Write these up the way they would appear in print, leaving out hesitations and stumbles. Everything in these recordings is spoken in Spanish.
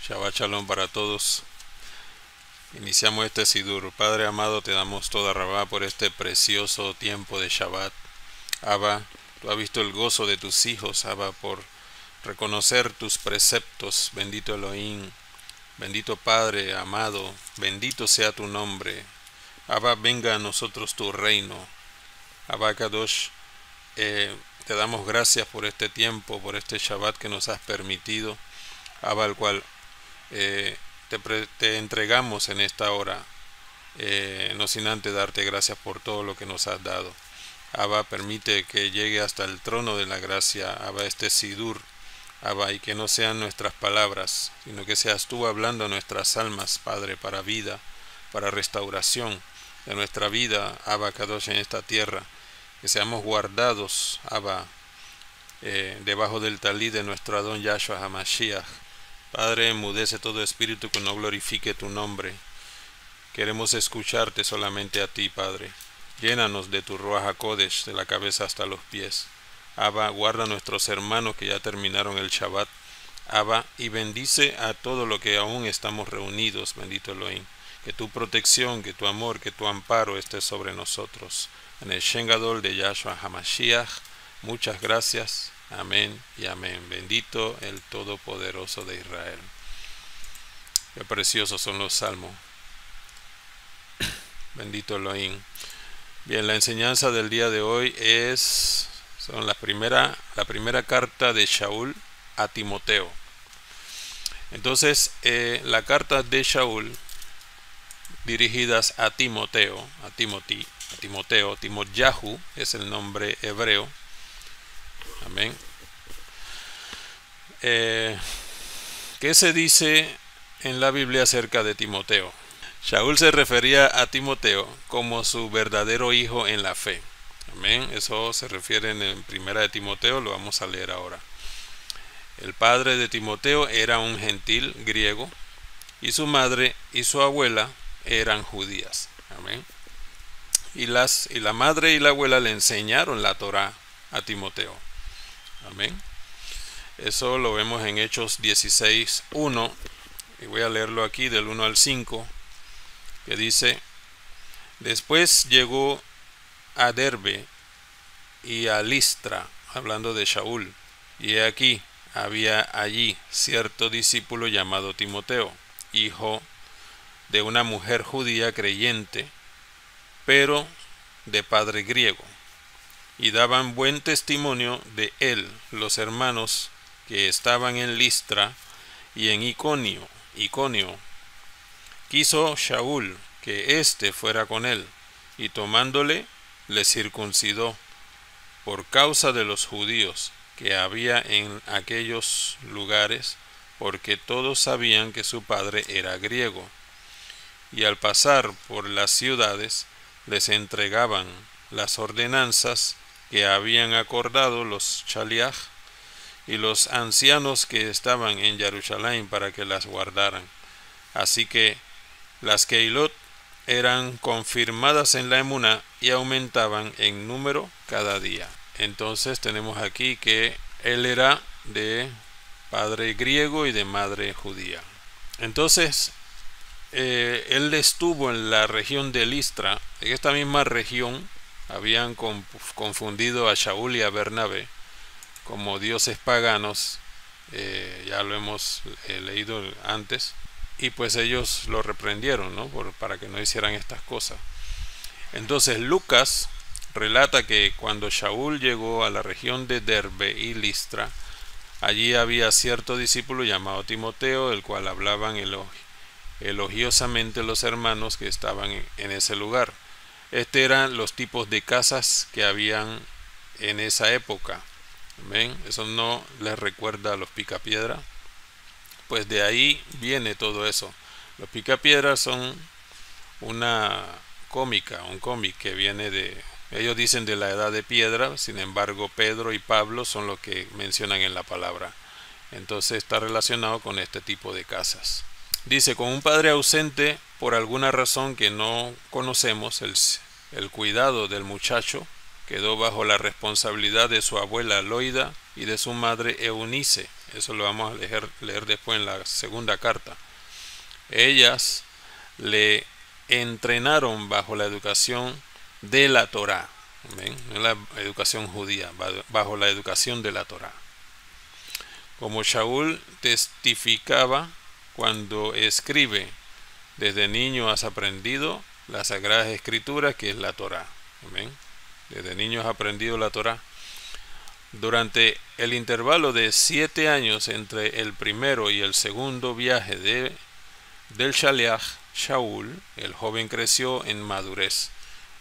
Shabbat Shalom para todos. Iniciamos este Sidur. Padre amado, te damos toda rabá por este precioso tiempo de Shabbat. Abba, tú has visto el gozo de tus hijos, Abba, por reconocer tus preceptos. Bendito Elohim, bendito Padre amado, bendito sea tu nombre. Abba, venga a nosotros tu reino. Abba Kadosh, te damos gracias por este tiempo, por este Shabbat que nos has permitido, Abba, al cual te entregamos en esta hora, no sin antes darte gracias por todo lo que nos has dado. Abba, permite que llegue hasta el trono de la gracia, Abba, este Sidur, Abba, y que no sean nuestras palabras, sino que seas tú hablando a nuestras almas, Padre, para vida, para restauración de nuestra vida, Abba Kadosh, en esta tierra, que seamos guardados, Abba, debajo del talí de nuestro Adón Yahshua HaMashiach. Padre, enmudece todo espíritu que no glorifique tu nombre. Queremos escucharte solamente a ti, Padre. Llénanos de tu Ruach HaKodesh, de la cabeza hasta los pies. Abba, guarda a nuestros hermanos que ya terminaron el Shabbat. Abba, y bendice a todo lo que aún estamos reunidos, bendito Elohim. Que tu protección, que tu amor, que tu amparo esté sobre nosotros. En el Shen Gadol de Yahshua HaMashiach, muchas gracias. Amén y amén. Bendito el Todopoderoso de Israel. Qué preciosos son los salmos. Bendito Elohim. Bien, la enseñanza del día de hoy son la primera carta de Shaul a Timoteo. Entonces, la carta de Shaul dirigidas a Timoteo, Timotyahu es el nombre hebreo. Amén. ¿Qué se dice en la Biblia acerca de Timoteo? Shaul se refería a Timoteo como su verdadero hijo en la fe. Amén. Eso se refiere en primera de Timoteo, lo vamos a leer ahora. El padre de Timoteo era un gentil griego y su madre y su abuela eran judías. Amén. Y la madre y la abuela le enseñaron la Torá a Timoteo. Amén. Eso lo vemos en Hechos 16:1, y voy a leerlo aquí del 1 al 5, que dice: después llegó a Derbe y a Listra, hablando de Shaul, y aquí había allí cierto discípulo llamado Timoteo, hijo de una mujer judía creyente, pero de padre griego. Y daban buen testimonio de él los hermanos que estaban en Listra y en Iconio. Quiso Shaul que éste fuera con él, y tomándole le circuncidó por causa de los judíos que había en aquellos lugares, porque todos sabían que su padre era griego. Y al pasar por las ciudades les entregaban las ordenanzas que habían acordado los Shaliach y los ancianos que estaban en Jerusalén para que las guardaran. Así que las Keilot eran confirmadas en la emuná y aumentaban en número cada día. Entonces tenemos aquí que él era de padre griego y de madre judía. Entonces él estuvo en la región de Listra. En esta misma región habían confundido a Shaul y a Bernabé como dioses paganos, ya lo hemos leído antes, y pues ellos lo reprendieron, ¿no? Para que no hicieran estas cosas. Entonces Lucas relata que cuando Shaul llegó a la región de Derbe y Listra, allí había cierto discípulo llamado Timoteo, el cual hablaban elogiosamente los hermanos que estaban en ese lugar. Eran los tipos de casas que habían en esa época. Amén. Eso no les recuerda a los picapiedra. Pues de ahí viene todo eso. Los picapiedras son un cómic que viene ellos dicen de la edad de piedra. Sin embargo, Pedro y Pablo son los que mencionan en la palabra. Entonces está relacionado con este tipo de casas. Dice: con un padre ausente por alguna razón que no conocemos, el cuidado del muchacho quedó bajo la responsabilidad de su abuela Loida y de su madre Eunice. Eso lo vamos a leer después en la segunda carta. Ellas le entrenaron bajo la educación de la Torá. ¿Ven? No la educación judía, bajo la educación de la Torá. Como Shaul testificaba cuando escribe: desde niño has aprendido las Sagradas Escrituras, que es la Torá. ¿Ven? Desde niño has aprendido la Torá. Durante el intervalo de 7 años entre el primero y el segundo viaje del Shaliach, Shaul, el joven, creció en madurez.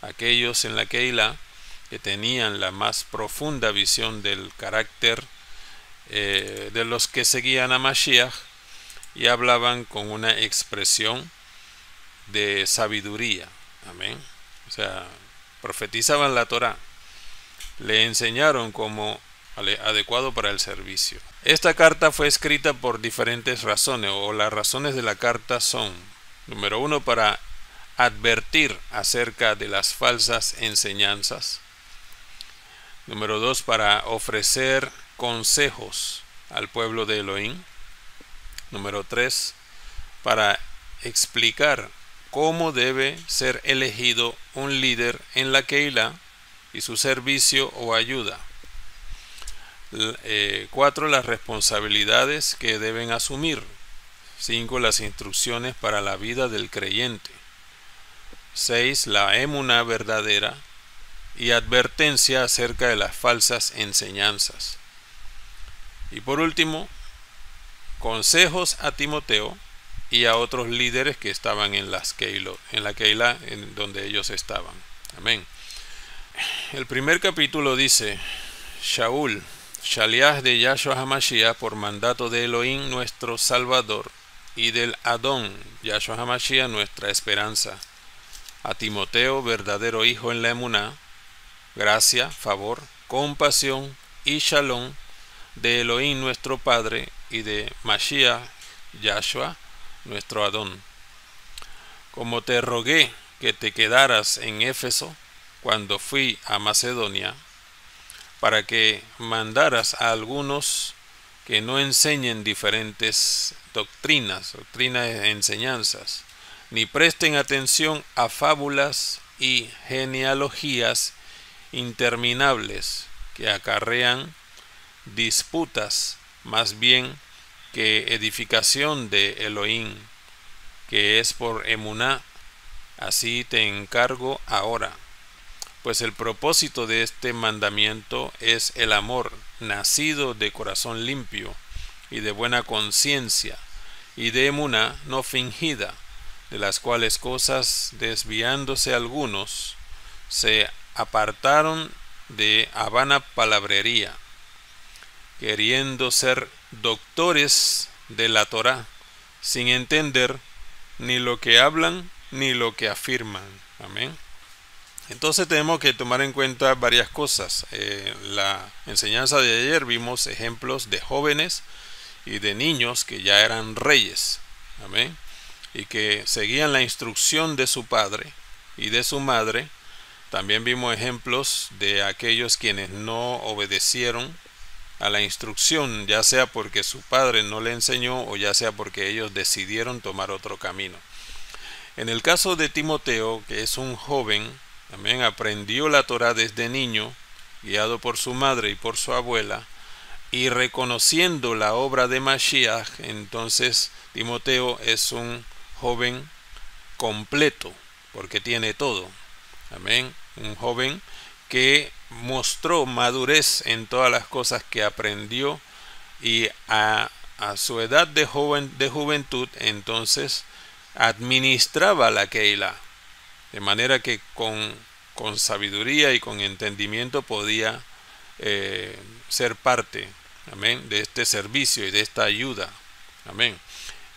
Aquellos en la Keilah que tenían la más profunda visión del carácter de los que seguían a Mashiach y hablaban con una expresión de sabiduría. Amén. O sea, profetizaban la Torá. Le enseñaron como adecuado para el servicio. Esta carta fue escrita por diferentes razones, o las razones de la carta son: número 1, para advertir acerca de las falsas enseñanzas. Número 2, para ofrecer consejos al pueblo de Elohim. Número 3, para explicar cómo debe ser elegido un líder en la Keilah y su servicio o ayuda. 4, las responsabilidades que deben asumir. 5, las instrucciones para la vida del creyente. 6, la emuná verdadera y advertencia acerca de las falsas enseñanzas. Y por último, consejos a Timoteo y a otros líderes que estaban en la Keilah en donde ellos estaban. Amén. El primer capítulo dice: Shaul, Shaliach de Yahshua HaMashiach, por mandato de Elohim nuestro Salvador y del Adón Yahshua HaMashiach nuestra esperanza, a Timoteo, verdadero hijo en la emuná, gracia, favor, compasión y shalom de Elohim nuestro Padre y de Mashiach Yahshua nuestro Adón. Como te rogué que te quedaras en Éfeso cuando fui a Macedonia, para que mandaras a algunos que no enseñen diferentes doctrinas e enseñanzas, ni presten atención a fábulas y genealogías interminables que acarrean disputas más bien que edificación de Elohim, que es por emuná. Así te encargo ahora, pues el propósito de este mandamiento es el amor nacido de corazón limpio y de buena conciencia y de emuná no fingida, de las cuales cosas, desviándose algunos, se apartaron de vana palabrería, queriendo ser doctores de la Torá, sin entender ni lo que hablan ni lo que afirman. Amén. Entonces tenemos que tomar en cuenta varias cosas. La enseñanza de ayer vimos ejemplos de jóvenes y de niños que ya eran reyes. Amén. Y que seguían la instrucción de su padre y de su madre. También vimos ejemplos de aquellos quienes no obedecieron a la instrucción, ya sea porque su padre no le enseñó o ya sea porque ellos decidieron tomar otro camino. En el caso de Timoteo, que es un joven, también aprendió la Torá desde niño, guiado por su madre y por su abuela, y reconociendo la obra de Mashiach, entonces Timoteo es un joven completo, porque tiene todo. Amén. Un joven que mostró madurez en todas las cosas que aprendió, y a su edad de juventud, entonces administraba la Keilah, de manera que con sabiduría y con entendimiento podía ser parte, amén, de este servicio y de esta ayuda. Amén.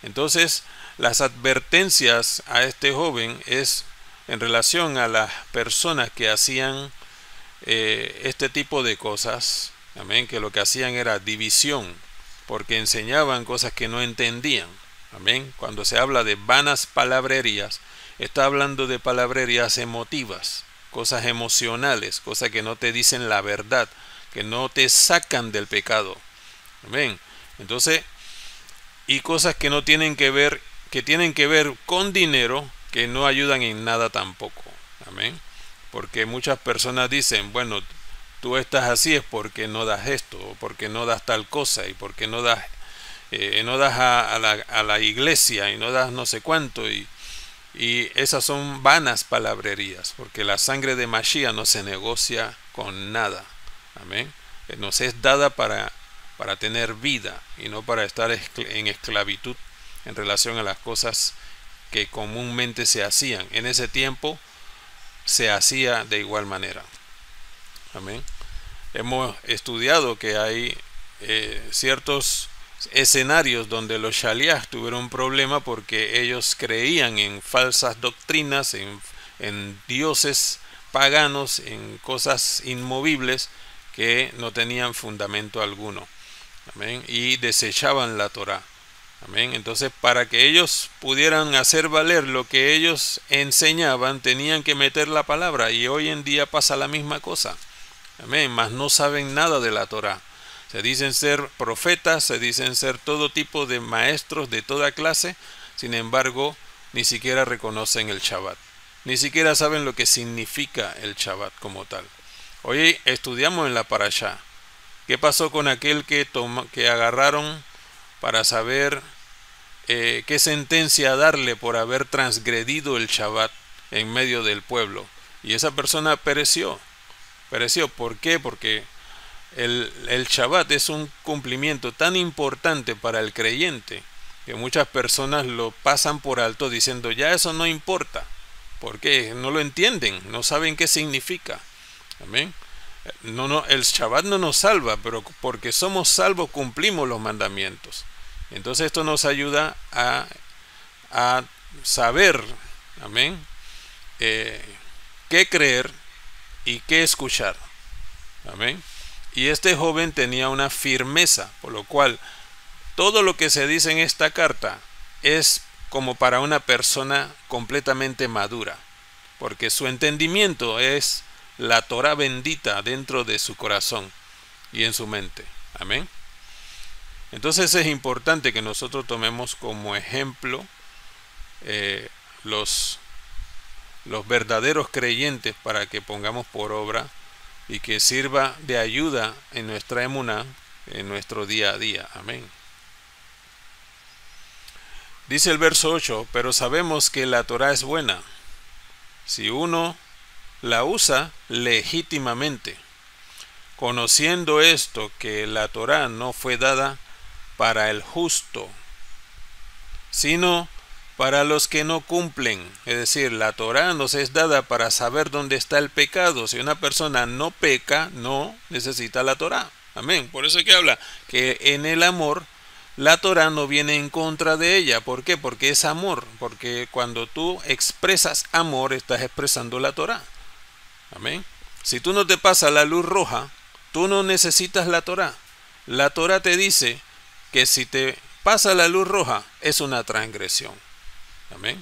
Entonces, las advertencias a este joven es en relación a las personas que hacían este tipo de cosas. Amén. Que lo que hacían era división, porque enseñaban cosas que no entendían. Amén. Cuando se habla de vanas palabrerías, está hablando de palabrerías emotivas, cosas emocionales, cosas que no te dicen la verdad, que no te sacan del pecado. Amén. Entonces, y cosas que no tienen que ver, que tienen que ver con dinero, que no ayudan en nada tampoco. Amén. Porque muchas personas dicen, bueno, tú estás así es porque no das esto, o porque no das tal cosa, y porque no das a la iglesia, y no das no sé cuánto, y esas son vanas palabrerías, porque la sangre de Mashiach no se negocia con nada. Amén. Nos es dada para tener vida y no para estar en esclavitud en relación a las cosas que comúnmente se hacían. En ese tiempo se hacía de igual manera. Amén. Hemos estudiado que hay ciertos escenarios donde los shaliach tuvieron un problema porque ellos creían en falsas doctrinas, en dioses paganos, en cosas inmovibles que no tenían fundamento alguno. Amén. Y desechaban la Torá. Amén. Entonces, para que ellos pudieran hacer valer lo que ellos enseñaban, tenían que meter la palabra. Y hoy en día pasa la misma cosa. Amén. Mas no saben nada de la Torá. Se dicen ser profetas, se dicen ser todo tipo de maestros de toda clase. Sin embargo, ni siquiera reconocen el Shabbat. Ni siquiera saben lo que significa el Shabbat como tal. Hoy estudiamos en la Parashá. ¿Qué pasó con aquel que agarraron para saber qué sentencia darle por haber transgredido el Shabbat en medio del pueblo? Y esa persona pereció. Pereció. ¿Por qué? Porque el Shabbat es un cumplimiento tan importante para el creyente que muchas personas lo pasan por alto diciendo, ya eso no importa. ¿Por qué? No lo entienden, no saben qué significa. Amén. No, el Shabbat no nos salva, pero porque somos salvos cumplimos los mandamientos. Entonces esto nos ayuda a saber, amén, qué creer y qué escuchar. Amén. Y este joven tenía una firmeza, por lo cual todo lo que se dice en esta carta es como para una persona completamente madura, porque su entendimiento es la Torah bendita dentro de su corazón y en su mente. Amén. Entonces es importante que nosotros tomemos como ejemplo los verdaderos creyentes para que pongamos por obra y que sirva de ayuda en nuestra emuná, en nuestro día a día. Amén. Dice el verso 8, pero sabemos que la Torah es buena si uno la usa legítimamente, conociendo esto, que la Torá no fue dada para el justo, sino para los que no cumplen. Es decir, la Torá nos es dada para saber dónde está el pecado. Si una persona no peca, no necesita la Torá. Amén. Por eso es que habla que en el amor la Torá no viene en contra de ella. ¿Por qué? Porque es amor. Porque cuando tú expresas amor, estás expresando la Torá. Amén. Si tú no te pasas la luz roja, tú no necesitas la Torá. La Torá te dice que si te pasa la luz roja, es una transgresión. Amén.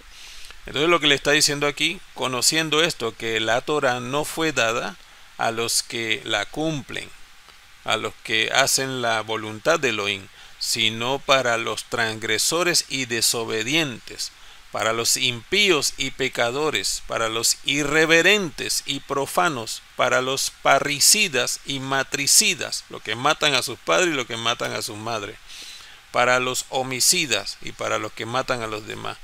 Entonces lo que le está diciendo aquí, conociendo esto, que la Torá no fue dada a los que la cumplen, a los que hacen la voluntad de Elohim, sino para los transgresores y desobedientes, para los impíos y pecadores, para los irreverentes y profanos, para los parricidas y matricidas, los que matan a sus padres y los que matan a sus madres, para los homicidas y para los que matan a los demás,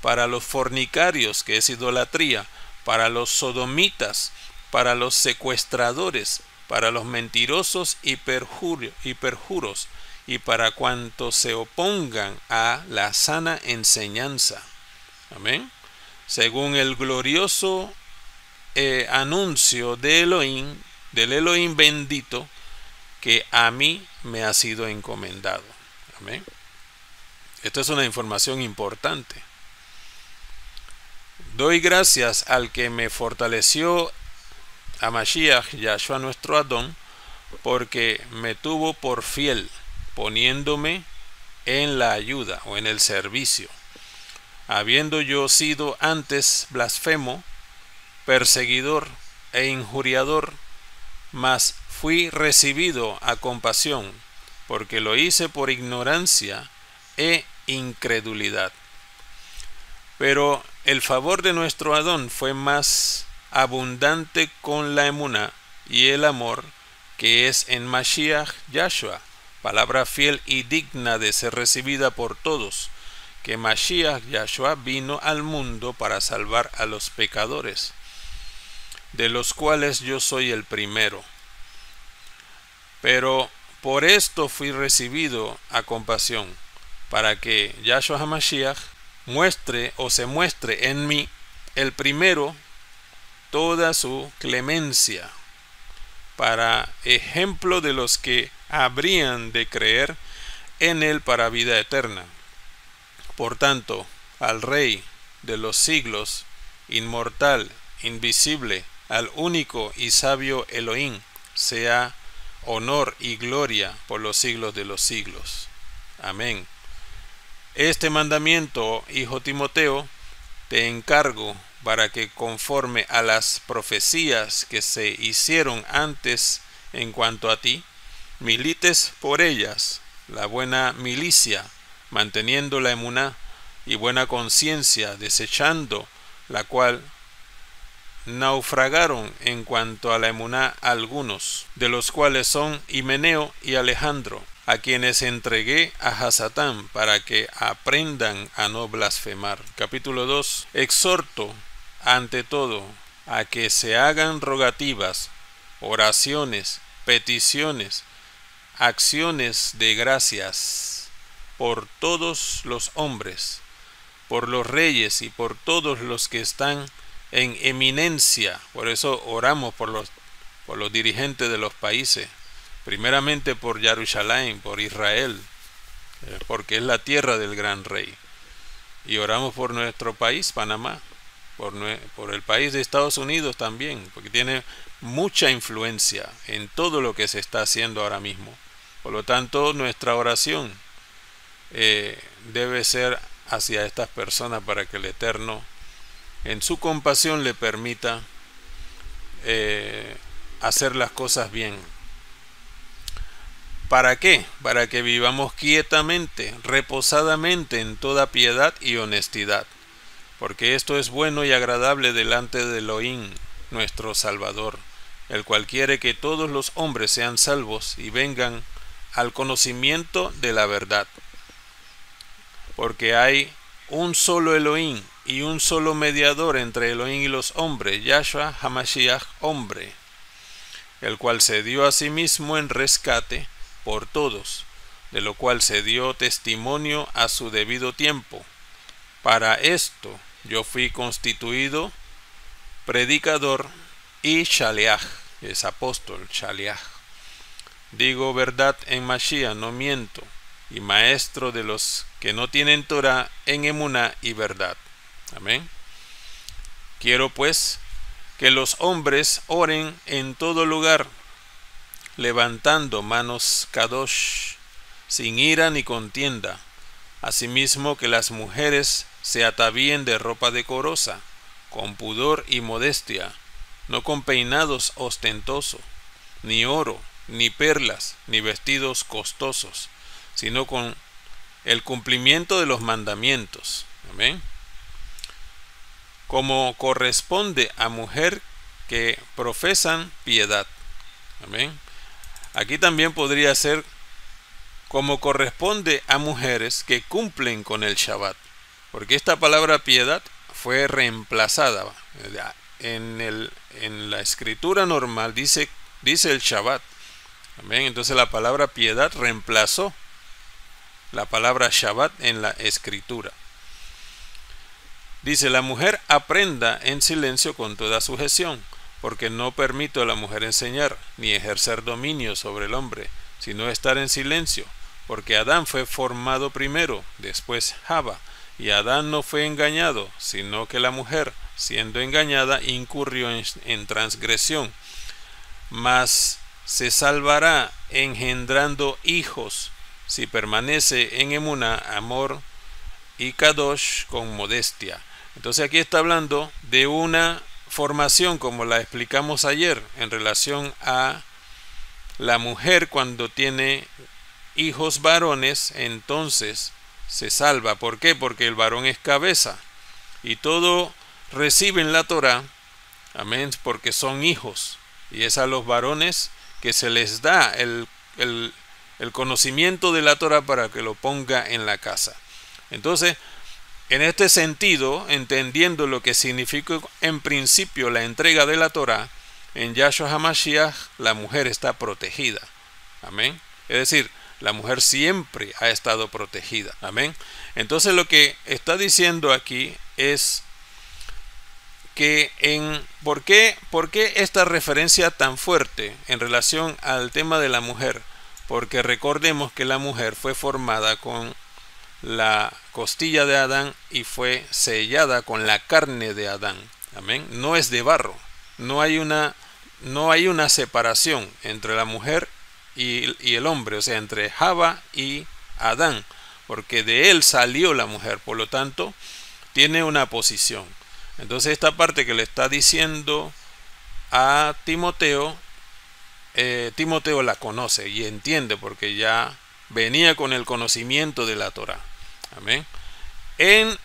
para los fornicarios, que es idolatría, para los sodomitas, para los secuestradores, para los mentirosos y perjuros, y para cuantos se opongan a la sana enseñanza. Amén. Según el glorioso anuncio de Elohim, del Elohim bendito, que a mí me ha sido encomendado. Amén. Esto es una información importante. Doy gracias al que me fortaleció, a Mashiach, Yahshua nuestro Adón, porque me tuvo por fiel, poniéndome en la ayuda o en el servicio, habiendo yo sido antes blasfemo, perseguidor e injuriador, mas fui recibido a compasión, porque lo hice por ignorancia e incredulidad. Pero el favor de nuestro Adón fue más abundante con la emuná y el amor que es en Mashiach Yahshua, palabra fiel y digna de ser recibida por todos, que Mashiach Yahshua vino al mundo para salvar a los pecadores, de los cuales yo soy el primero. Pero por esto fui recibido a compasión, para que Yahshua HaMashiach se muestre en mí, el primero, toda su clemencia, para ejemplo de los que habrían de creer en él para vida eterna. Por tanto, al Rey de los siglos, inmortal, invisible, al único y sabio Elohim, sea honor y gloria por los siglos de los siglos. Amén. Este mandamiento, hijo Timoteo, te encargo para que conforme a las profecías que se hicieron antes en cuanto a ti, milites por ellas la buena milicia, manteniendo la emuná y buena conciencia, desechando la cual naufragaron en cuanto a la emuná algunos, de los cuales son Himeneo y Alejandro, a quienes entregué a Hasatán para que aprendan a no blasfemar. Capítulo 2. Exhorto ante todo a que se hagan rogativas, oraciones, peticiones, acciones de gracias por todos los hombres, por los reyes y por todos los que están en eminencia. Por eso oramos por los dirigentes de los países, primeramente por Jerusalén, por Israel, porque es la tierra del gran rey, y oramos por nuestro país, Panamá, por el país de Estados Unidos también, porque tiene mucha influencia en todo lo que se está haciendo ahora mismo. Por lo tanto, nuestra oración debe ser hacia estas personas para que el Eterno en su compasión le permita hacer las cosas bien. ¿Para qué? Para que vivamos quietamente, reposadamente en toda piedad y honestidad, porque esto es bueno y agradable delante de Elohim, nuestro Salvador, el cual quiere que todos los hombres sean salvos y vengan al conocimiento de la verdad. Porque hay un solo Elohim y un solo mediador entre Elohim y los hombres, Yahshua HaMashiach, hombre, el cual se dio a sí mismo en rescate por todos, de lo cual se dio testimonio a su debido tiempo. Para esto yo fui constituido predicador y shaliach, es apóstol, shaliach. Digo verdad en Mashiach, no miento, y maestro de los que no tienen Torah en emuná y verdad. Amén. Quiero pues que los hombres oren en todo lugar, levantando manos kadosh, sin ira ni contienda. Asimismo que las mujeres se atavíen de ropa decorosa, con pudor y modestia, no con peinados ostentosos, ni oro, ni perlas, ni vestidos costosos, sino con el cumplimiento de los mandamientos. Amén. Como corresponde a mujer que profesan piedad. Amén. Aquí también podría ser como corresponde a mujeres que cumplen con el Shabbat, porque esta palabra piedad fue reemplazada. En la escritura normal dice el Shabbat. Amén. Entonces la palabra piedad reemplazó la palabra Shabbat en la escritura. Dice: la mujer aprenda en silencio con toda sujeción, porque no permito a la mujer enseñar, ni ejercer dominio sobre el hombre, sino estar en silencio, porque Adán fue formado primero, después Java, y Adán no fue engañado, sino que la mujer, siendo engañada, incurrió en transgresión. Mas se salvará engendrando hijos, si permanece en emuná, amor y kadosh con modestia. Entonces aquí está hablando de una formación, como la explicamos ayer, en relación a la mujer cuando tiene hijos varones, entonces se salva. ¿Por qué? Porque el varón es cabeza. Y todo reciben la Torá, amén, porque son hijos. Y es a los varones que se les da el conocimiento de la Torá para que lo ponga en la casa. Entonces, en este sentido, entendiendo lo que significa en principio la entrega de la Torá, en Yahshua HaMashiach la mujer está protegida. Amén. Es decir, la mujer siempre ha estado protegida. Amén. Entonces lo que está diciendo aquí es que ¿por qué esta referencia tan fuerte en relación al tema de la mujer? Porque recordemos que la mujer fue formada con la costilla de Adán y fue sellada con la carne de Adán. Amén. No es de barro. No hay una separación entre la mujer y el hombre, o sea, entre Java y Adán, porque de él salió la mujer, por lo tanto, tiene una posición. Entonces esta parte que le está diciendo a Timoteo, Timoteo la conoce y entiende porque ya venía con el conocimiento de la Torá. Amén. En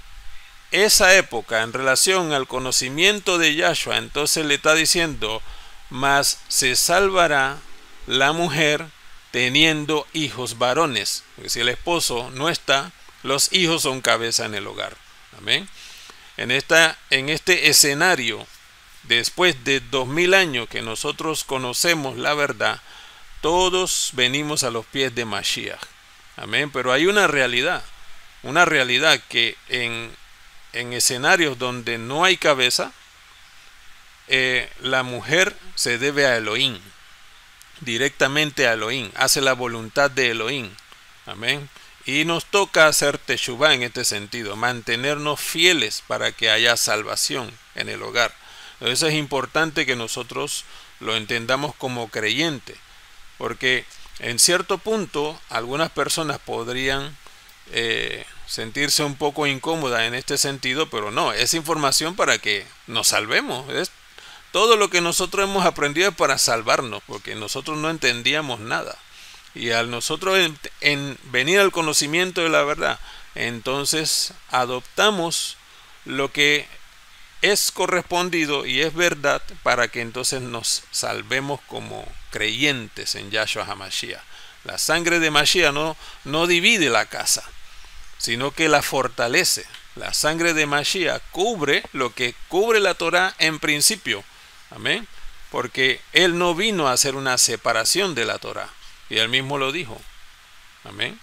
esa época, en relación al conocimiento de Yahshua, entonces le está diciendo, mas se salvará la mujer teniendo hijos varones. Porque si el esposo no está, los hijos son cabeza en el hogar. Amén. En este escenario, después de 2000 años que nosotros conocemos la verdad, todos venimos a los pies de Mashiach. Amén. Pero hay una realidad que en escenarios donde no hay cabeza, la mujer se debe a Elohim, directamente a Elohim, hace la voluntad de Elohim. Amén. Y nos toca hacer teshuvá en este sentido, mantenernos fieles para que haya salvación en el hogar. Eso es importante que nosotros lo entendamos como creyente, porque en cierto punto algunas personas podrían sentirse un poco incómodas en este sentido, pero no, es información para que nos salvemos. Todo lo que nosotros hemos aprendido es para salvarnos, porque nosotros no entendíamos nada. Y al nosotros en venir al conocimiento de la verdad, entonces adoptamos lo que es correspondido y es verdad para que entonces nos salvemos como creyentes en Yahshua HaMashiach. La sangre de Mashiach no divide la casa, sino que la fortalece. La sangre de Mashiach cubre lo que cubre la Torá en principio. Amén. Porque él no vino a hacer una separación de la Torá. Y él mismo lo dijo. Amén.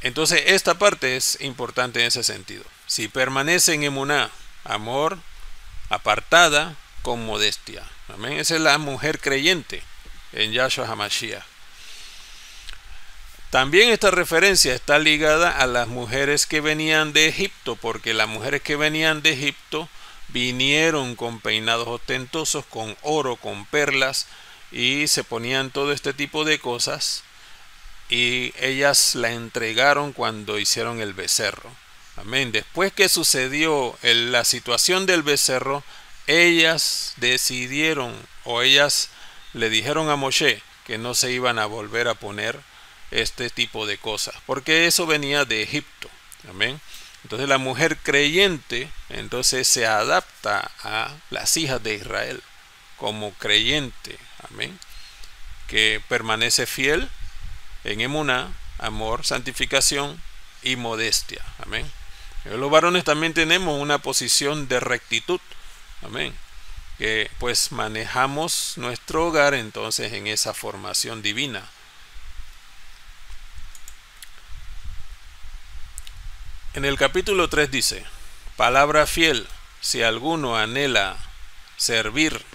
Entonces esta parte es importante en ese sentido. Si permanece en emuná, amor, apartada, con modestia. Amén. Esa es la mujer creyente en Yahshua HaMashiach. También esta referencia está ligada a las mujeres que venían de Egipto, porque las mujeres que venían de Egipto vinieron con peinados ostentosos, con oro, con perlas, y se ponían todo este tipo de cosas, y ellas la entregaron cuando hicieron el becerro. Amén. Después que sucedió la situación del becerro, ellas decidieron, o ellas le dijeron a Moshe que no se iban a volver a poner este tipo de cosas, porque eso venía de Egipto. Amén. Entonces la mujer creyente entonces se adapta a las hijas de Israel como creyente. Amén. Que permanece fiel en emuná, amor, santificación y modestia. Amén. Los varones también tenemos una posición de rectitud. Amén. Que pues manejamos nuestro hogar entonces en esa formación divina. En el capítulo 3 dice, palabra fiel, si alguno anhela servir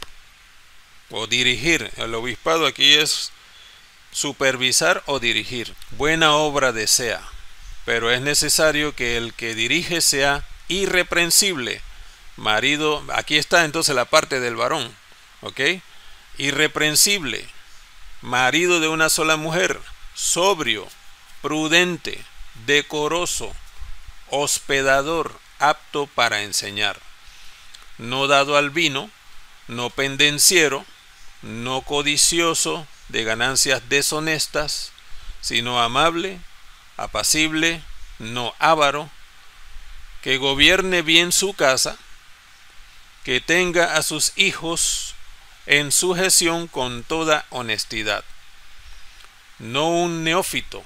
o dirigir. El obispado aquí es supervisar o dirigir. Buena obra desea, pero es necesario que el que dirige sea irreprensible. Marido, aquí está entonces la parte del varón, ¿ok? Irreprensible, marido de una sola mujer, sobrio, prudente, decoroso, hospedador, apto para enseñar, no dado al vino, no pendenciero, no codicioso de ganancias deshonestas, sino amable, apacible, no avaro, que gobierne bien su casa, que tenga a sus hijos en sujeción con toda honestidad. No un neófito,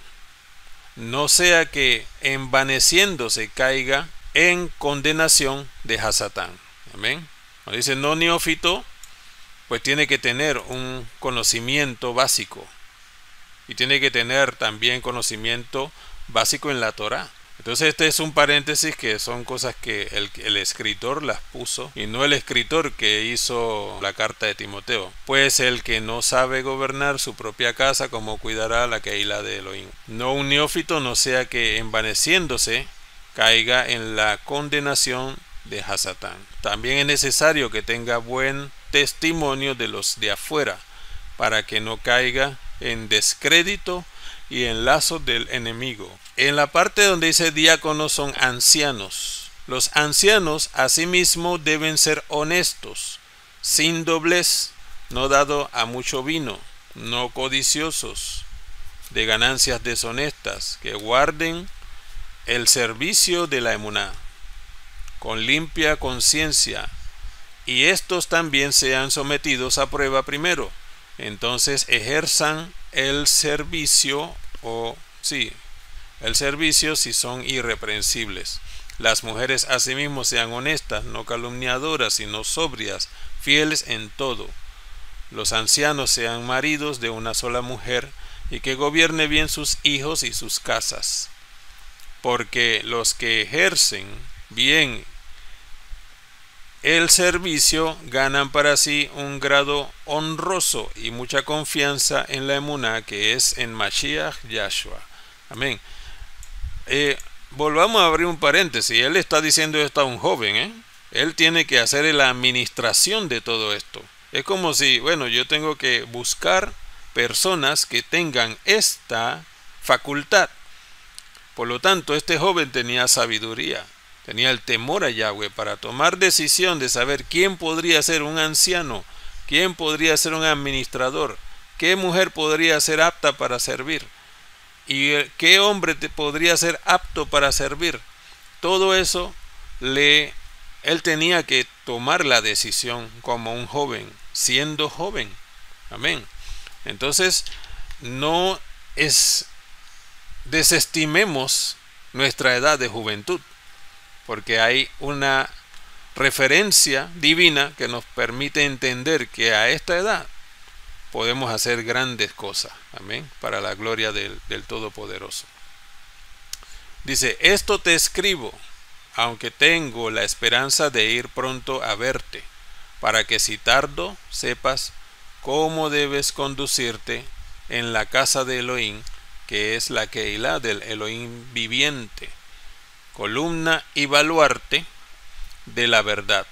no sea que envaneciéndose caiga en condenación de Hasatán. Amén. Cuando dice no neófito, pues tiene que tener un conocimiento básico y tiene que tener también conocimiento básico en la Torá. Entonces este es un paréntesis que son cosas que el escritor las puso y no el escritor que hizo la carta de Timoteo. Pues el que no sabe gobernar su propia casa, ¿cómo cuidará la Keilah de Elohim? No un neófito, no sea que envaneciéndose caiga en la condenación de Hasatán. También es necesario que tenga buen testimonio de los de afuera, para que no caiga en descrédito y en lazos del enemigo. En la parte donde dice diáconos son ancianos. Los ancianos asimismo deben ser honestos, sin doblez, no dado a mucho vino, no codiciosos de ganancias deshonestas, que guarden el servicio de la emuná con limpia conciencia, y estos también sean sometidos a prueba primero, entonces ejerzan el servicio si son irreprensibles. Las mujeres asimismo sean honestas, no calumniadoras, sino sobrias, fieles en todo. Los ancianos sean maridos de una sola mujer, y que gobierne bien sus hijos y sus casas. Porque los que ejercen bien el servicio ganan para sí un grado honroso y mucha confianza en la emuná, que es en Mashiach Yahshua. Amén. Volvamos a abrir un paréntesis. Él está diciendo esto a un joven, Él tiene que hacer la administración de todo esto. Es como si, bueno, yo tengo que buscar personas que tengan esta facultad. Por lo tanto, este joven tenía sabiduría, tenía el temor a Yahweh para tomar decisión de saber quién podría ser un anciano, quién podría ser un administrador, qué mujer podría ser apta para servir y qué hombre podría ser apto para servir. Todo eso él tenía que tomar la decisión como un joven, siendo joven. Amén. Entonces, no desestimemos nuestra edad de juventud, porque hay una referencia divina que nos permite entender que a esta edad podemos hacer grandes cosas, amén, para la gloria del Todopoderoso. Dice, esto te escribo, aunque tengo la esperanza de ir pronto a verte, para que si tardo sepas cómo debes conducirte en la casa de Elohim, que es la Keilah del Elohim viviente, columna y baluarte de la verdad,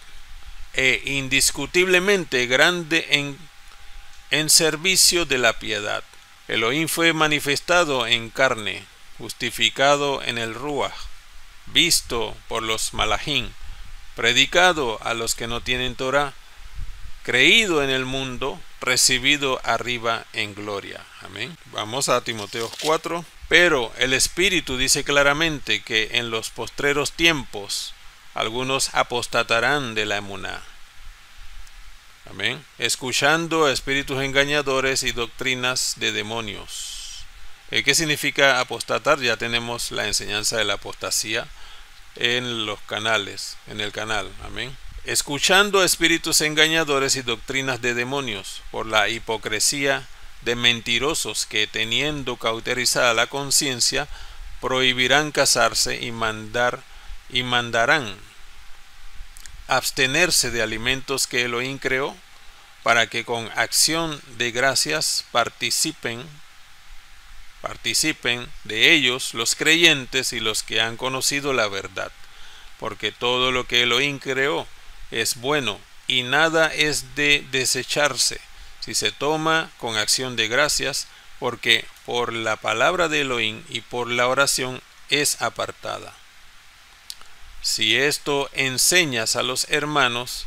e indiscutiblemente grande en servicio de la piedad. Elohim fue manifestado en carne, justificado en el Ruach, visto por los Malachim, predicado a los que no tienen Torah, creído en el mundo, recibido arriba en gloria. Amén. Vamos a Timoteo 4. Pero el Espíritu dice claramente que en los postreros tiempos algunos apostatarán de la emuná. Amén. Escuchando a espíritus engañadores y doctrinas de demonios. ¿Qué significa apostatar? Ya tenemos la enseñanza de la apostasía en los canales, en el canal. Amén. Escuchando a espíritus engañadores y doctrinas de demonios, por la hipocresía de mentirosos que, teniendo cauterizada la conciencia, prohibirán casarse y mandarán abstenerse de alimentos que Elohim creó, para que con acción de gracias participen de ellos los creyentes y los que han conocido la verdad, porque todo lo que Elohim creó es bueno y nada es de desecharse si se toma con acción de gracias, porque por la palabra de Elohim y por la oración es apartada. Si esto enseñas a los hermanos,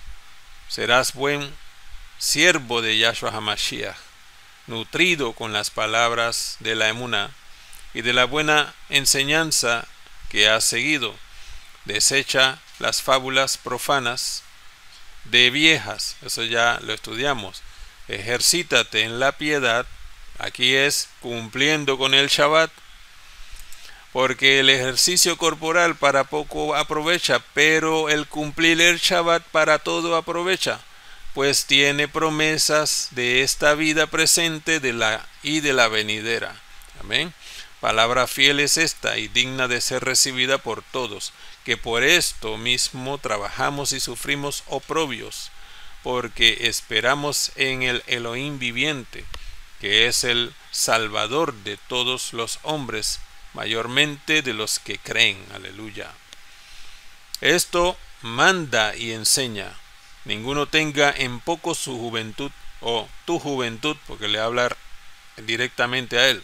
serás buen siervo de Yahshua HaMashiach, nutrido con las palabras de la emuná y de la buena enseñanza que has seguido. Desecha las fábulas profanas de viejas, eso ya lo estudiamos. Ejercítate en la piedad, aquí es cumpliendo con el Shabbat, porque el ejercicio corporal para poco aprovecha, pero el cumplir el Shabbat para todo aprovecha, pues tiene promesas de esta vida presente y de la venidera. Amén. Palabra fiel es esta y digna de ser recibida por todos, que por esto mismo trabajamos y sufrimos oprobios, porque esperamos en el Elohim viviente, que es el Salvador de todos los hombres, mayormente de los que creen. Aleluya. Esto manda y enseña. Ninguno tenga en poco su juventud, o tu juventud, porque le habla directamente a él.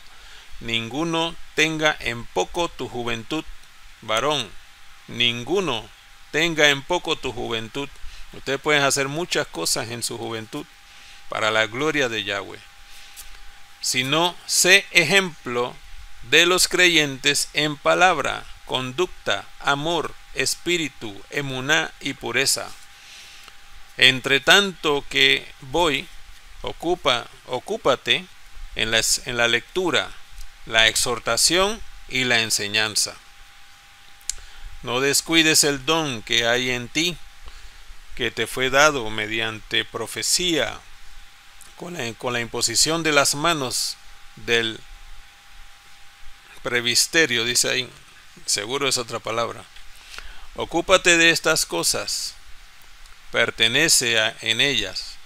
Ninguno tenga en poco tu juventud, varón. Ninguno tenga en poco tu juventud. Ustedes pueden hacer muchas cosas en su juventud para la gloria de Yahweh. Sino sé ejemplo de los creyentes en palabra, conducta, amor, espíritu, emuná y pureza. Entre tanto que voy, ocúpate en la lectura, la exhortación y la enseñanza. No descuides el don que hay en ti, que te fue dado mediante profecía, con la imposición de las manos del presbiterio, dice ahí, seguro es otra palabra. Ocúpate de estas cosas, permanece en ellas,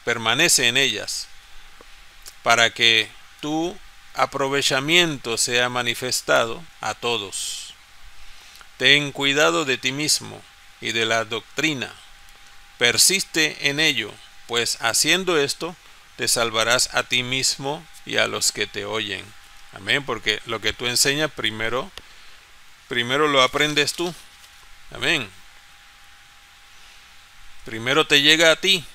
para que tu aprovechamiento sea manifestado a todos. Ten cuidado de ti mismo y de la doctrina. Persiste en ello, pues haciendo esto te salvarás a ti mismo y a los que te oyen. Amén, porque lo que tú enseñas primero lo aprendes tú. Amén. Primero te llega a ti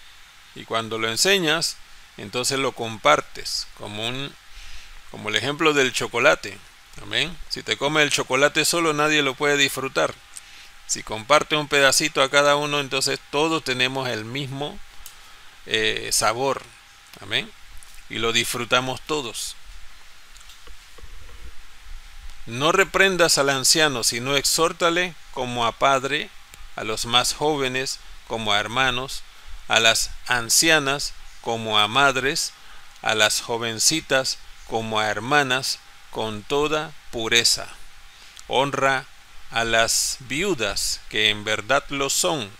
y cuando lo enseñas, entonces lo compartes, como el ejemplo del chocolate. Amén. Si te comes el chocolate solo, nadie lo puede disfrutar. Si comparte un pedacito a cada uno, entonces todos tenemos el mismo sabor. Amén. Y lo disfrutamos todos. No reprendas al anciano, sino exhórtale como a padre, a los más jóvenes como a hermanos, a las ancianas como a madres, a las jovencitas como a hermanas, con toda pureza. Honra a las viudas, que en verdad lo son.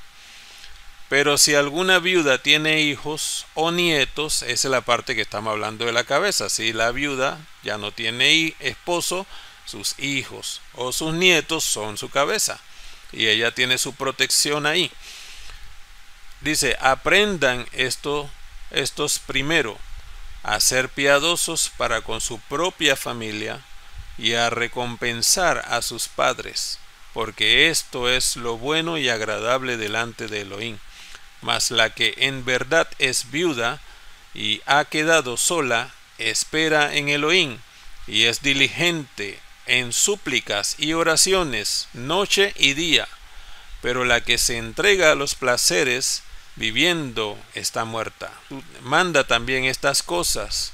Pero si alguna viuda tiene hijos o nietos, esa es la parte que estamos hablando de la cabeza. Si la viuda ya no tiene esposo, sus hijos o sus nietos son su cabeza. Y ella tiene su protección ahí. Dice, aprendan estos primero a ser piadosos para con su propia familia y a recompensar a sus padres, porque esto es lo bueno y agradable delante de Elohim. Mas la que en verdad es viuda y ha quedado sola, espera en Elohim y es diligente en súplicas y oraciones noche y día. Pero la que se entrega a los placeres viviendo está muerta. Manda también estas cosas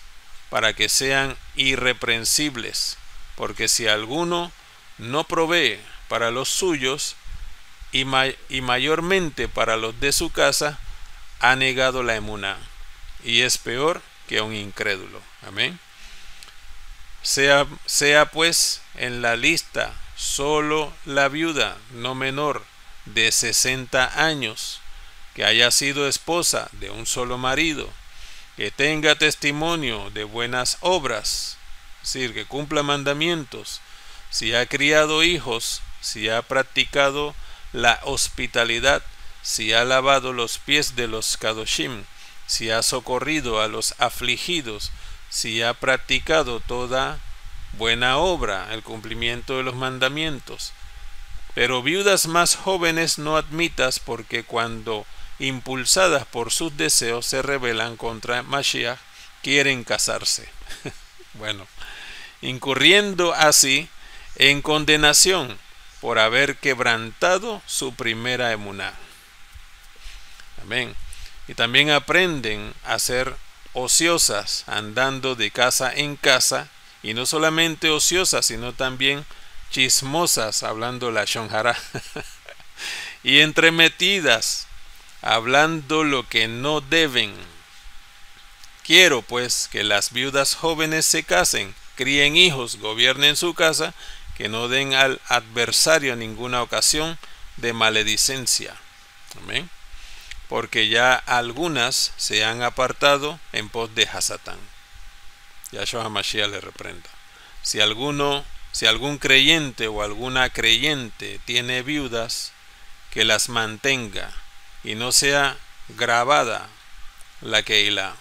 para que sean irreprensibles, porque si alguno no provee para los suyos y mayormente para los de su casa, ha negado la emuná y es peor que un incrédulo. Amén. Sea pues en la lista solo la viuda no menor de 60 años, que haya sido esposa de un solo marido, que tenga testimonio de buenas obras, es decir, que cumpla mandamientos, si ha criado hijos, si ha practicado la hospitalidad, si ha lavado los pies de los kadoshim, si ha socorrido a los afligidos, si ha practicado toda buena obra, el cumplimiento de los mandamientos. Pero viudas más jóvenes no admitas, porque cuando impulsadas por sus deseos se rebelan contra Mashiach, quieren casarse. Bueno, incurriendo así en condenación por haber quebrantado su primera emuná. Amén. Y también aprenden a ser ociosas, andando de casa en casa, y no solamente ociosas, sino también chismosas, hablando la shonjara, y entremetidas, hablando lo que no deben. Quiero pues que las viudas jóvenes se casen, críen hijos, gobiernen su casa, que no den al adversario ninguna ocasión de maledicencia. Amén. Porque ya algunas se han apartado en pos de Hasatán. Yahshua HaMashiach le reprenda. Si algún creyente o alguna creyente tiene viudas, que las mantenga y no sea grabada la Keilah,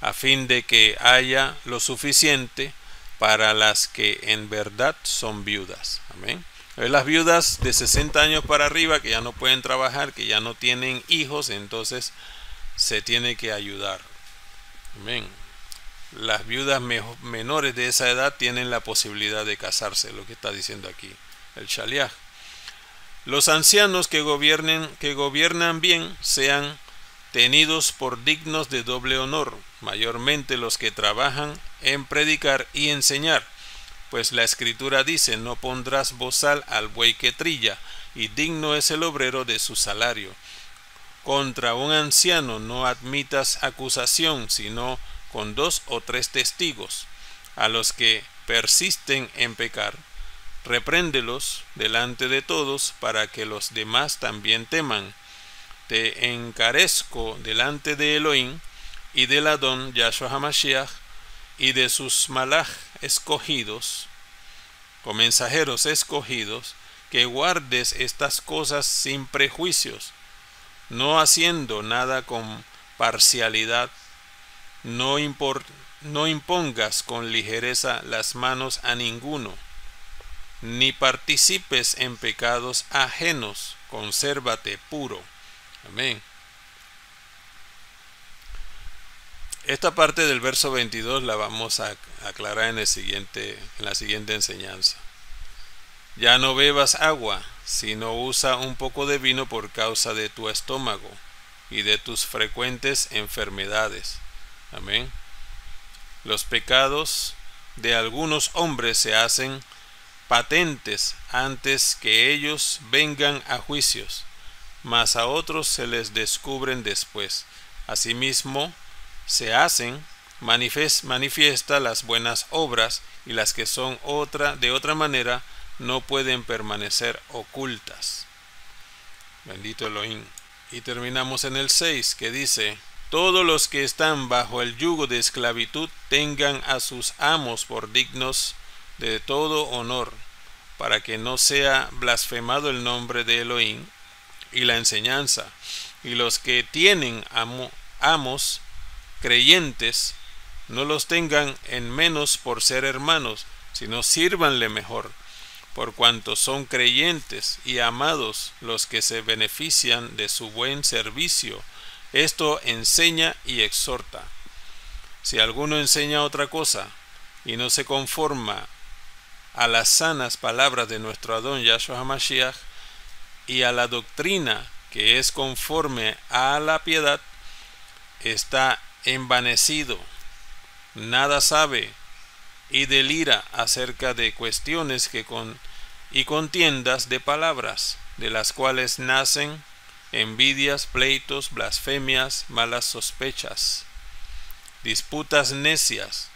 a fin de que haya lo suficiente para las que en verdad son viudas. Amén. Las viudas de 60 años para arriba, que ya no pueden trabajar, que ya no tienen hijos, entonces se tiene que ayudar. Amén. Las viudas menores de esa edad tienen la posibilidad de casarse, lo que está diciendo aquí el Shaliach. Los ancianos que gobiernan bien sean tenidos por dignos de doble honor, mayormente los que trabajan en predicar y enseñar. Pues la Escritura dice: no pondrás bozal al buey que trilla, y digno es el obrero de su salario. Contra un anciano no admitas acusación, sino con 2 o 3 testigos. A los que persisten en pecar, repréndelos delante de todos, para que los demás también teman. Te encarezco delante de Elohim y del Adón Yahshua HaMashiach y de sus malach escogidos, o mensajeros escogidos, que guardes estas cosas sin prejuicios, no haciendo nada con parcialidad. No impongas con ligereza las manos a ninguno, ni participes en pecados ajenos, consérvate puro. Amén. Esta parte del verso 22 la vamos a aclarar en la siguiente enseñanza. Ya no bebas agua, sino usa un poco de vino por causa de tu estómago y de tus frecuentes enfermedades. Amén. Los pecados de algunos hombres se hacen patentes antes que ellos vengan a juicios, mas a otros se les descubren después. Asimismo, se hacen manifiesta las buenas obras, y las que son de otra manera no pueden permanecer ocultas. Bendito Elohim. Y terminamos en el 6, que dice: todos los que están bajo el yugo de esclavitud tengan a sus amos por dignos de todo honor, para que no sea blasfemado el nombre de Elohim y la enseñanza. Y los que tienen amos creyentes, no los tengan en menos por ser hermanos, sino sírvanle mejor, por cuanto son creyentes y amados los que se benefician de su buen servicio. Esto enseña y exhorta. Si alguno enseña otra cosa y no se conforma a las sanas palabras de nuestro Adón Yahshua HaMashiach y a la doctrina que es conforme a la piedad, está envanecido, nada sabe y delira acerca de cuestiones y contiendas de palabras, de las cuales nacen envidias, pleitos, blasfemias, malas sospechas, disputas necias,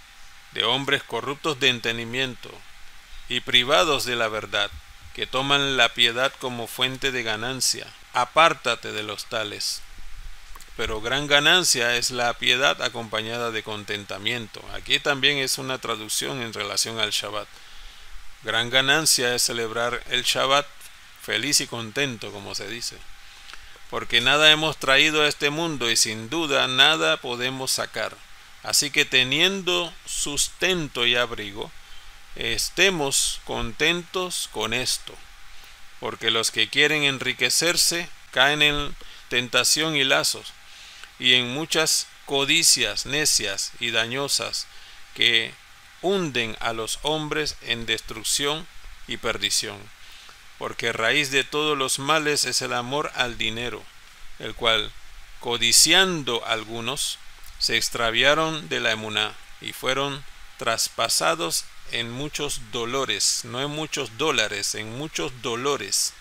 de hombres corruptos de entendimiento y privados de la verdad, que toman la piedad como fuente de ganancia. Apártate de los tales. Pero gran ganancia es la piedad acompañada de contentamiento. Aquí también es una traducción en relación al Shabbat. Gran ganancia es celebrar el Shabbat feliz y contento, como se dice. Porque nada hemos traído a este mundo y sin duda nada podemos sacar. Así que teniendo sustento y abrigo, estemos contentos con esto. Porque los que quieren enriquecerse caen en tentación y lazos, y en muchas codicias necias y dañosas que hunden a los hombres en destrucción y perdición. Porque raíz de todos los males es el amor al dinero, el cual, codiciando algunos, se extraviaron de la emuná y fueron traspasados en muchos dolores, no en muchos dólares, en muchos dolores.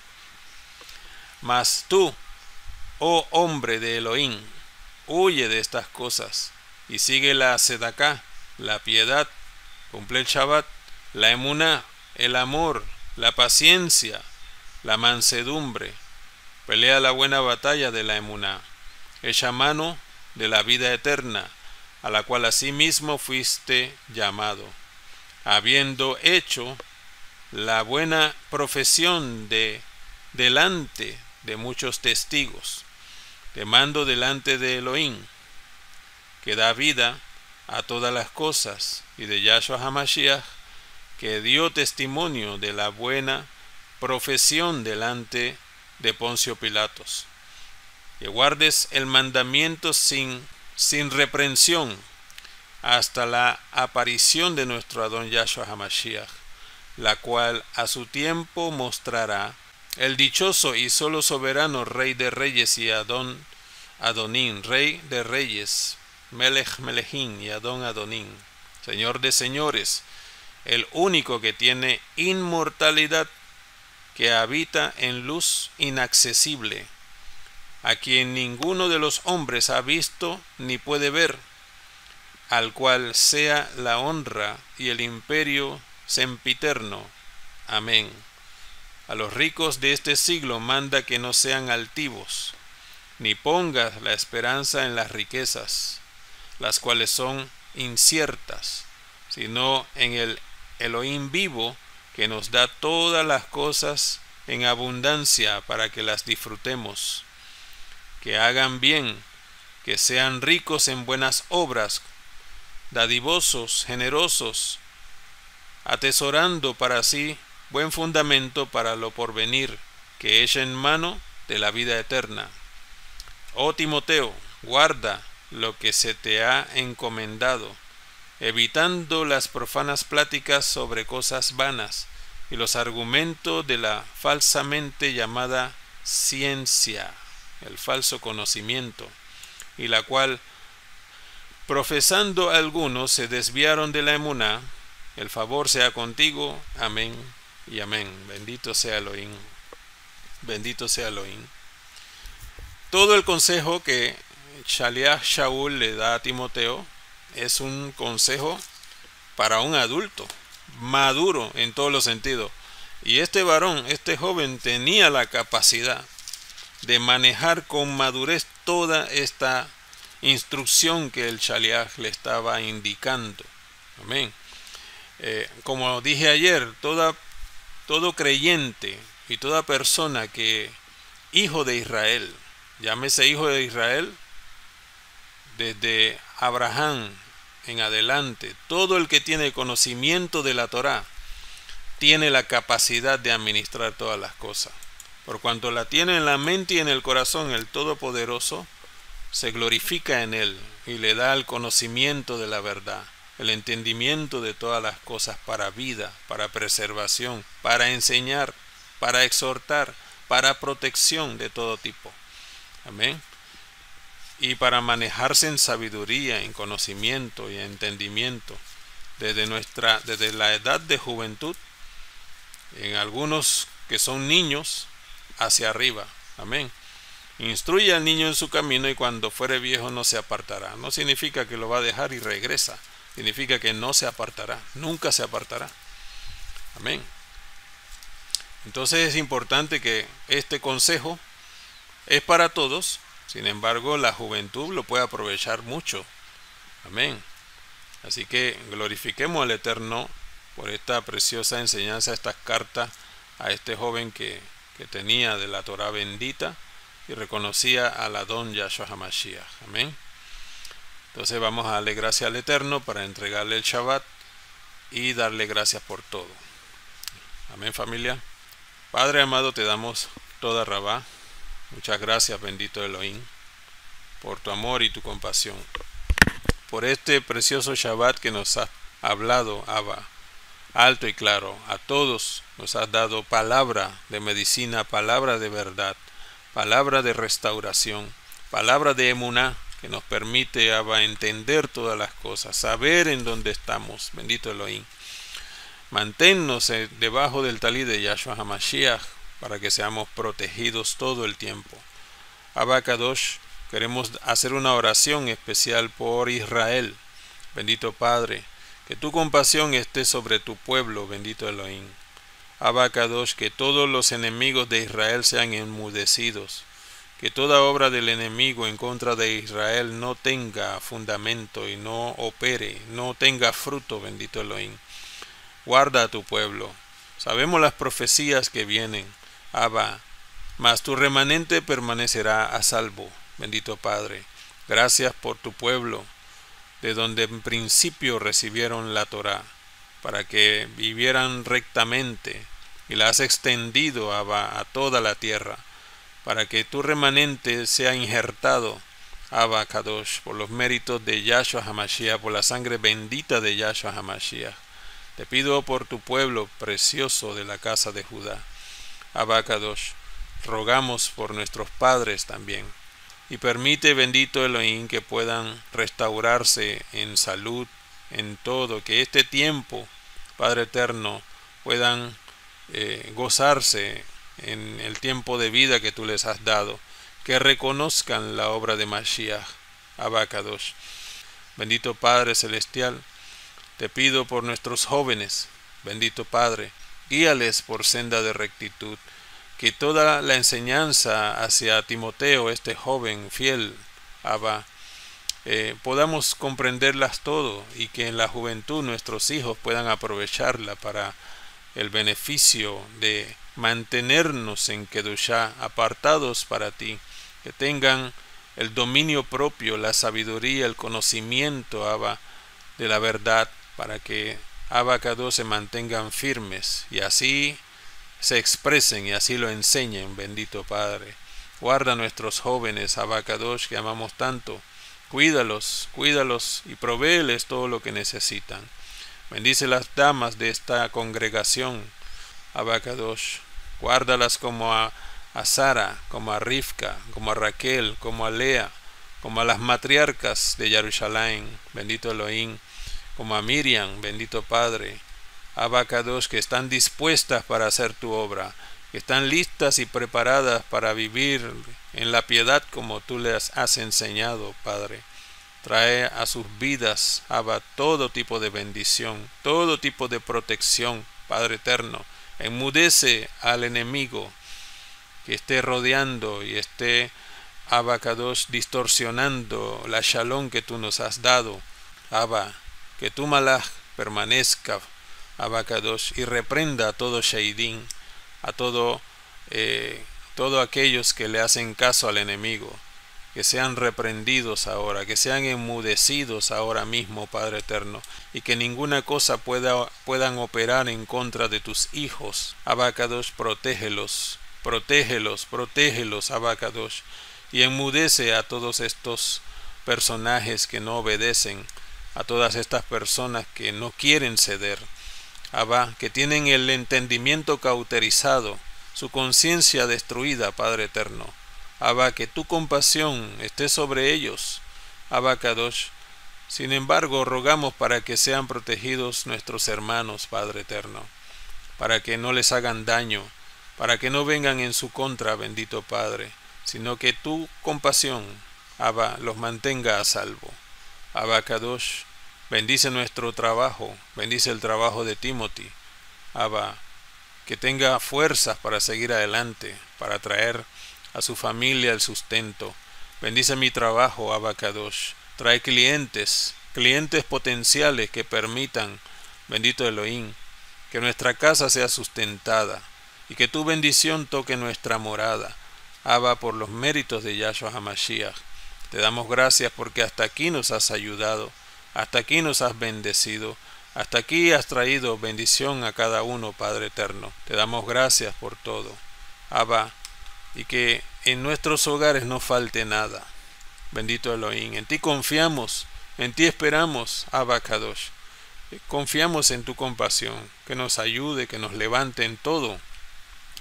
Mas tú, oh hombre de Elohim, huye de estas cosas y sigue la sedaká, la piedad, cumple el Shabbat, la emuná, el amor, la paciencia, la mansedumbre, pelea la buena batalla de la emuná, echa mano de la vida eterna, a la cual asimismo fuiste llamado, habiendo hecho la buena profesión delante de muchos testigos. Te mando delante de Elohim, que da vida a todas las cosas, y de Yahshua HaMashiach, que dio testimonio de la buena profesión delante de Poncio Pilatos, que guardes el mandamiento sin reprensión hasta la aparición de nuestro Adón Yahshua HaMashiach, la cual a su tiempo mostrará el dichoso y solo soberano Rey de Reyes y Adonín, Rey de Reyes, Melech Melechim y Adón Adonín, Señor de Señores, el único que tiene inmortalidad, que habita en luz inaccesible, a quien ninguno de los hombres ha visto ni puede ver, al cual sea la honra y el imperio sempiterno. Amén. A los ricos de este siglo manda que no sean altivos, ni pongas la esperanza en las riquezas, las cuales son inciertas, sino en el Elohim vivo, que nos da todas las cosas en abundancia para que las disfrutemos. Que hagan bien, que sean ricos en buenas obras, dadivosos, generosos, atesorando para sí buen fundamento para lo porvenir, que echen mano de la vida eterna. Oh Timoteo, guarda lo que se te ha encomendado, evitando las profanas pláticas sobre cosas vanas y los argumentos de la falsamente llamada ciencia, el falso conocimiento, y la cual, profesando algunos, se desviaron de la emuná. El favor sea contigo. Amén y amén. Bendito sea Elohim. Bendito sea Elohim. Todo el consejo que Shaliach Shaul le da a Timoteo es un consejo para un adulto, maduro en todos los sentidos. Y este varón, este joven, tenía la capacidad de manejar con madurez toda esta instrucción que el Shaliach le estaba indicando. Amén. Como dije ayer, todo creyente y toda persona que, hijo de Israel, llámese hijo de Israel, desde Abraham en adelante, todo el que tiene conocimiento de la Torá, tiene la capacidad de administrar todas las cosas. Por cuanto la tiene en la mente y en el corazón, el Todopoderoso se glorifica en él y le da el conocimiento de la verdad, el entendimiento de todas las cosas para vida, para preservación, para enseñar, para exhortar, para protección de todo tipo. Amén. Y para manejarse en sabiduría, en conocimiento y entendimiento desde la edad de juventud, en algunos que son niños, hacia arriba. Amén. Instruye al niño en su camino y cuando fuere viejo no se apartará. No significa que lo va a dejar y regresa. Significa que no se apartará. Nunca se apartará. Amén. Entonces es importante que este consejo es para todos. Sin embargo, la juventud lo puede aprovechar mucho. Amén. Así que glorifiquemos al Eterno por esta preciosa enseñanza, estas cartas a este joven que tenía de la Torá bendita y reconocía al Adón Yahshua HaMashiach. Amén. Entonces vamos a darle gracias al Eterno para entregarle el Shabbat y darle gracias por todo. Amén, familia. Padre amado, te damos toda Rabá. Muchas gracias, bendito Elohim, por tu amor y tu compasión. por este precioso Shabbat que nos has hablado, Abba, alto y claro. A todos nos has dado palabra de medicina, palabra de verdad, palabra de restauración, palabra de emuná, que nos permite, Abba, entender todas las cosas, saber en dónde estamos. Bendito Elohim. Manténnos debajo del talí de Yahshua HaMashiach para que seamos protegidos todo el tiempo. Abba Kadosh, queremos hacer una oración especial por Israel. Bendito Padre, que tu compasión esté sobre tu pueblo, bendito Elohim. Abba Kadosh, que todos los enemigos de Israel sean enmudecidos, que toda obra del enemigo en contra de Israel no tenga fundamento y no opere, no tenga fruto, bendito Elohim. Guarda a tu pueblo. Sabemos las profecías que vienen, Abba, mas tu remanente permanecerá a salvo, bendito Padre. Gracias por tu pueblo, de donde en principio recibieron la Torá, para que vivieran rectamente, y la has extendido, Abba, a toda la tierra, para que tu remanente sea injertado, Abba Kadosh, por los méritos de Yahshua HaMashiach, por la sangre bendita de Yahshua HaMashiach. Te pido por tu pueblo precioso de la casa de Judá. Abba Kadosh, rogamos por nuestros padres también. Y permite, bendito Elohim, que puedan restaurarse en salud, en todo, que este tiempo, Padre Eterno, puedan gozarse en el tiempo de vida que tú les has dado, que reconozcan la obra de Mashiach, Abba Kadosh. Bendito Padre Celestial, te pido por nuestros jóvenes, bendito Padre, guíales por senda de rectitud, que toda la enseñanza hacia Timoteo, este joven fiel, Abba, podamos comprenderlas todo y que en la juventud nuestros hijos puedan aprovecharla para el beneficio de mantenernos en Kedushá, apartados para ti, que tengan el dominio propio, la sabiduría, el conocimiento, Abba, de la verdad, para que Abba Kadosh se mantengan firmes y así se expresen y así lo enseñen, bendito Padre. Guarda a nuestros jóvenes, Abba Kadosh, que amamos tanto. Cuídalos y provéeles todo lo que necesitan. Bendice las damas de esta congregación, Abba Kadosh. Guárdalas como a Sara, como a Rivka, como a Raquel, como a Lea, como a las matriarcas de Jerusalén, bendito Elohim, como a Miriam, bendito Padre, Abba Kadosh, que están dispuestas para hacer tu obra, que están listas y preparadas para vivir en la piedad como tú les has enseñado, Padre. Trae a sus vidas, Abba, todo tipo de bendición, todo tipo de protección, Padre eterno. Enmudece al enemigo que esté rodeando y esté, Abba Kadosh, distorsionando la shalom que tú nos has dado. Abba, que tu malach permanezca, Abba Kadosh, y reprenda a todo Sheidín, a todo aquellos que le hacen caso al enemigo, que sean reprendidos ahora, que sean enmudecidos ahora mismo, Padre eterno, y que ninguna cosa puedan operar en contra de tus hijos. Abba Kadosh, protégelos, Abba Kadosh, y enmudece a todos estos personajes que no obedecen, a todas estas personas que no quieren ceder. Abba, que tienen el entendimiento cauterizado, su conciencia destruida, Padre eterno. Abba, que tu compasión esté sobre ellos, Abba Kadosh. Sin embargo, rogamos para que sean protegidos nuestros hermanos, Padre eterno, para que no les hagan daño, para que no vengan en su contra, bendito Padre, sino que tu compasión, Abba, los mantenga a salvo. Abba Kadosh, bendice nuestro trabajo, bendice el trabajo de Timothy, Abba, que tenga fuerzas para seguir adelante, para traer a su familia el sustento. Bendice mi trabajo, Abba Kadosh. Trae clientes potenciales que permitan, bendito Elohim, que nuestra casa sea sustentada y que tu bendición toque nuestra morada. Abba, por los méritos de Yahshua HaMashiach, te damos gracias porque hasta aquí nos has ayudado, hasta aquí nos has bendecido, hasta aquí has traído bendición a cada uno, Padre eterno. Te damos gracias por todo, Abba, y que en nuestros hogares no falte nada. Bendito Elohim, en ti confiamos En ti esperamos, Abba Kadosh. Confiamos en tu compasión, que nos ayude, que nos levante en todo,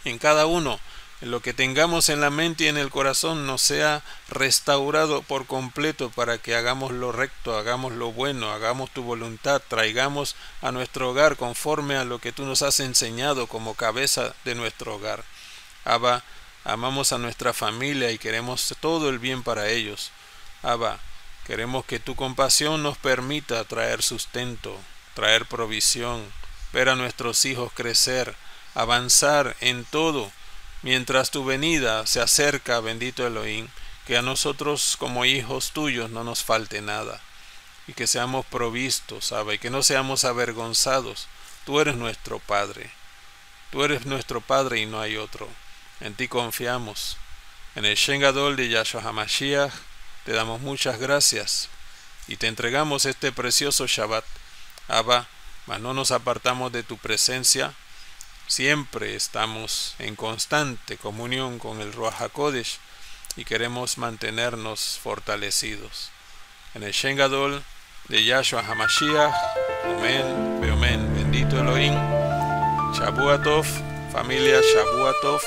en cada uno, en lo que tengamos en la mente y en el corazón nos sea restaurado por completo para que hagamos lo recto, hagamos lo bueno, hagamos tu voluntad, traigamos a nuestro hogar conforme a lo que tú nos has enseñado como cabeza de nuestro hogar. Abba, amamos a nuestra familia y queremos todo el bien para ellos. Abba, queremos que tu compasión nos permita traer sustento, traer provisión, ver a nuestros hijos crecer, avanzar en todo, mientras tu venida se acerca, bendito Elohim, que a nosotros como hijos tuyos no nos falte nada, y que seamos provistos, Abba, y que no seamos avergonzados. Tú eres nuestro Padre, tú eres nuestro Padre y no hay otro. En ti confiamos. En el Shen Gadol de Yahshua HaMashiach te damos muchas gracias y te entregamos este precioso Shabbat. Abba, mas no nos apartamos de tu presencia. Siempre estamos en constante comunión con el Ruach HaKodesh y queremos mantenernos fortalecidos. En el Shen Gadol de Yahshua HaMashiach, amén, amén. Bendito Elohim. Shavua Tov, familia, Shavua Tov.